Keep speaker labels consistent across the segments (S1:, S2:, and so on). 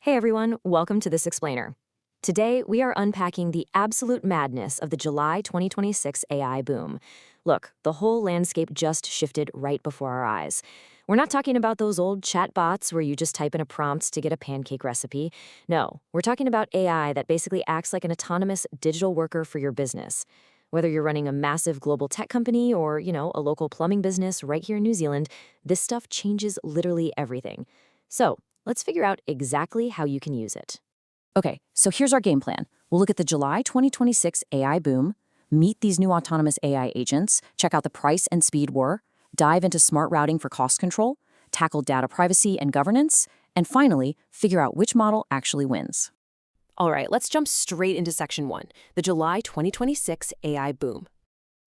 S1: Hey everyone, welcome to This Explainer. Today, we are unpacking the absolute madness of the July 2026 AI boom. Look, the whole landscape just shifted right before our eyes. We're not talking about those old chatbots where you just type in a prompt to get a pancake recipe. No, we're talking about AI that basically acts like an autonomous digital worker for your business. Whether you're running a massive global tech company or, a local plumbing business right here in New Zealand, this stuff changes literally everything. So, let's figure out exactly how you can use it.
S2: Okay, so here's our game plan. We'll look at the July 2026 AI boom, meet these new autonomous AI agents, check out the price and speed war, dive into smart routing for cost control, tackle data privacy and governance, and finally, figure out which model actually wins.
S3: All right, let's jump straight into Section 1, the July 2026 AI boom.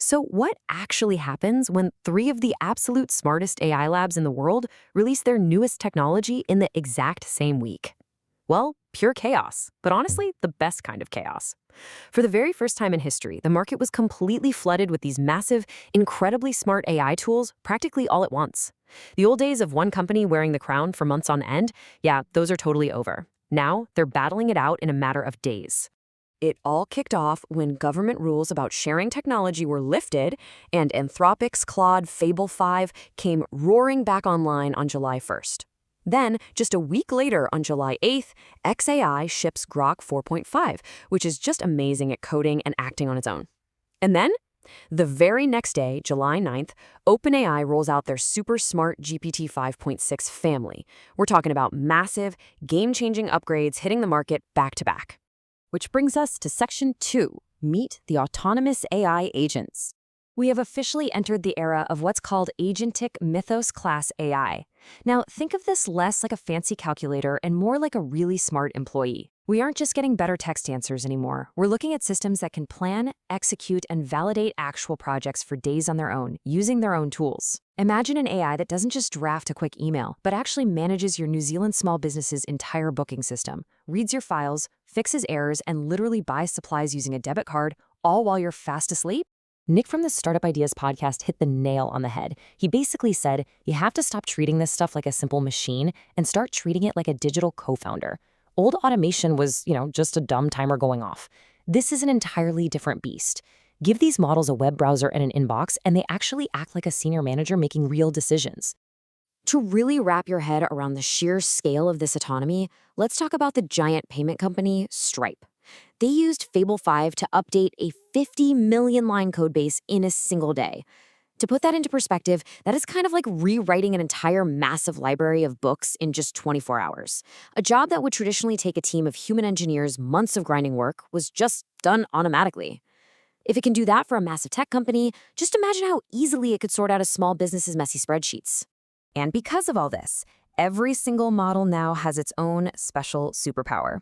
S3: So what actually happens when 3 of the absolute smartest AI labs in the world release their newest technology in the exact same week? Well, pure chaos, but honestly, the best kind of chaos. For the very first time in history, the market was completely flooded with these massive, incredibly smart AI tools practically all at once. The old days of one company wearing the crown for months on end, yeah, those are totally over. Now, they're battling it out in a matter of days. It all kicked off when government rules about sharing technology were lifted, and Anthropic's Claude Fable 5 came roaring back online on July 1st. Then, just a week later, on July 8th, xAI ships Grok 4.5, which is just amazing at coding and acting on its own. And then, the very next day, July 9th, OpenAI rolls out their super smart GPT 5.6 family. We're talking about massive, game-changing upgrades hitting the market back to back.
S2: Which brings us to Section 2, meet the autonomous AI agents.
S1: We have officially entered the era of what's called agentic mythos-class AI. Now, think of this less like a fancy calculator and more like a really smart employee. We aren't just getting better text answers anymore. We're looking at systems that can plan, execute, and validate actual projects for days on their own, using their own tools. Imagine an AI that doesn't just draft a quick email, but actually manages your New Zealand small business's entire booking system, reads your files, fixes errors, and literally buys supplies using a debit card, all while you're fast asleep? Nick from the Startup Ideas podcast hit the nail on the head. He basically said, you have to stop treating this stuff like a simple machine and start treating it like a digital co-founder. Old automation was, just a dumb timer going off. This is an entirely different beast. Give these models a web browser and an inbox, and they actually act like a senior manager making real decisions. To really wrap your head around the sheer scale of this autonomy, let's talk about the giant payment company, Stripe. They used Fable 5 to update a 50 million line code base in a single day. To put that into perspective, that is kind of like rewriting an entire massive library of books in just 24 hours. A job that would traditionally take a team of human engineers months of grinding work was just done automatically. If it can do that for a massive tech company, just imagine how easily it could sort out a small business's messy spreadsheets. And because of all this, every single model now has its own special superpower.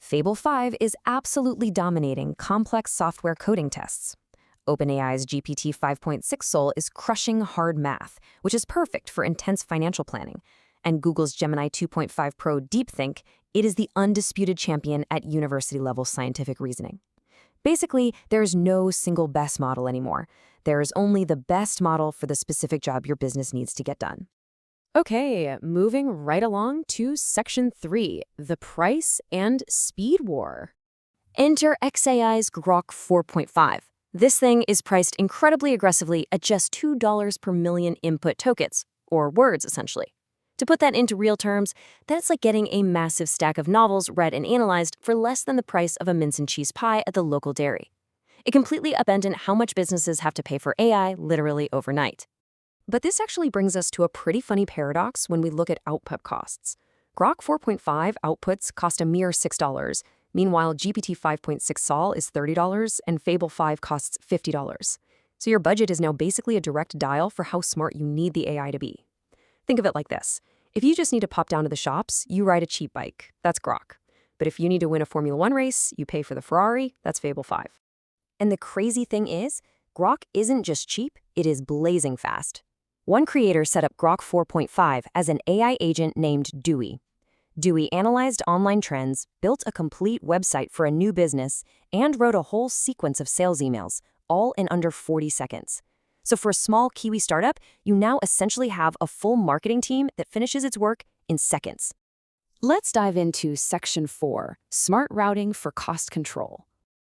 S1: Fable 5 is absolutely dominating complex software coding tests. OpenAI's GPT 5.6 Soul is crushing hard math, which is perfect for intense financial planning. And Google's Gemini 2.5 Pro DeepThink, it is the undisputed champion at university-level scientific reasoning. Basically, there's no single best model anymore. There is only the best model for the specific job your business needs to get done.
S3: Okay, moving right along to Section 3, the price and speed war.
S1: Enter xAI's Grok 4.5. This thing is priced incredibly aggressively at just $2 per million input tokens, or words essentially. To put that into real terms, that's like getting a massive stack of novels read and analyzed for less than the price of a mince and cheese pie at the local dairy. It completely upended how much businesses have to pay for AI literally overnight. But this actually brings us to a pretty funny paradox when we look at output costs. Grok 4.5 outputs cost a mere $6. Meanwhile, GPT 5.6 Sol is $30 and Fable 5 costs $50. So your budget is now basically a direct dial for how smart you need the AI to be. Think of it like this. If you just need to pop down to the shops, you ride a cheap bike. That's Grok. But if you need to win a Formula 1 race, you pay for the Ferrari. That's Fable 5. And the crazy thing is, Grok isn't just cheap, it is blazing fast. One creator set up Grok 4.5 as an AI agent named Dewey. Dewey analyzed online trends, built a complete website for a new business, and wrote a whole sequence of sales emails, all in under 40 seconds. So for a small Kiwi startup, you now essentially have a full marketing team that finishes its work in seconds.
S3: Let's dive into Section 4, Smart Routing for Cost Control.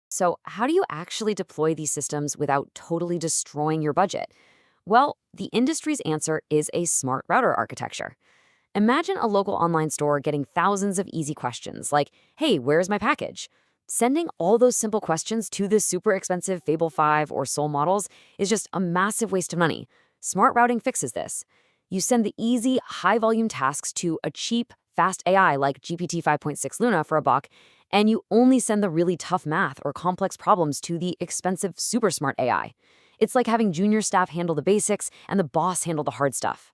S1: So, how do you actually deploy these systems without totally destroying your budget? Well, the industry's answer is a smart router architecture. Imagine a local online store getting thousands of easy questions like, hey, where's my package? Sending all those simple questions to the super expensive Fable 5 or Soul models is just a massive waste of money. Smart routing fixes this. You send the easy, high-volume tasks to a cheap, fast AI like GPT 5.6 Luna for $1, and you only send the really tough math or complex problems to the expensive, super smart AI. It's like having junior staff handle the basics and the boss handle the hard stuff.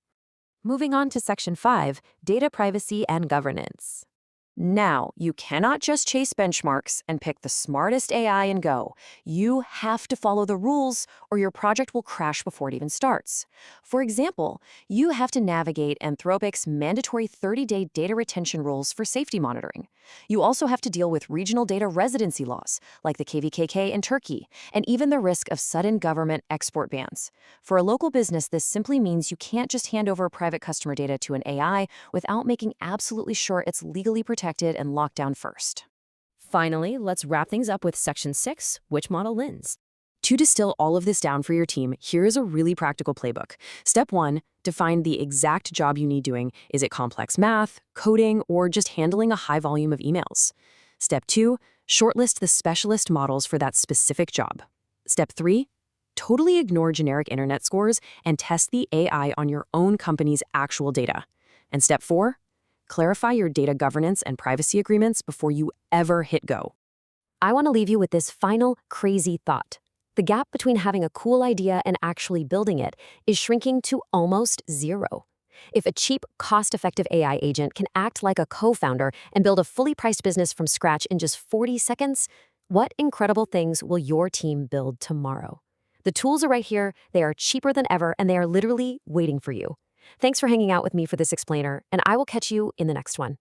S1: Moving on to Section 5, Data Privacy and Governance.
S2: Now, you cannot just chase benchmarks and pick the smartest AI and go. You have to follow the rules or your project will crash before it even starts. For example, you have to navigate Anthropic's mandatory 30-day data retention rules for safety monitoring. You also have to deal with regional data residency laws, like the KVKK in Turkey, and even the risk of sudden government export bans. For a local business, this simply means you can't just hand over private customer data to an AI without making absolutely sure it's legally protected and locked down first.
S3: Finally, let's wrap things up with Section 6, Which Model Wins?
S2: To distill all of this down for your team, here is a really practical playbook. Step 1, define the exact job you need doing. Is it complex math, coding, or just handling a high volume of emails? Step 2, shortlist the specialist models for that specific job. Step 3, totally ignore generic internet scores and test the AI on your own company's actual data. And Step 4, clarify your data governance and privacy agreements before you ever hit go.
S1: I want to leave you with this final, crazy thought. The gap between having a cool idea and actually building it is shrinking to almost zero. If a cheap, cost-effective AI agent can act like a co-founder and build a fully priced business from scratch in just 40 seconds, what incredible things will your team build tomorrow? The tools are right here, they are cheaper than ever, and they are literally waiting for you. Thanks for hanging out with me for this explainer, and I will catch you in the next one.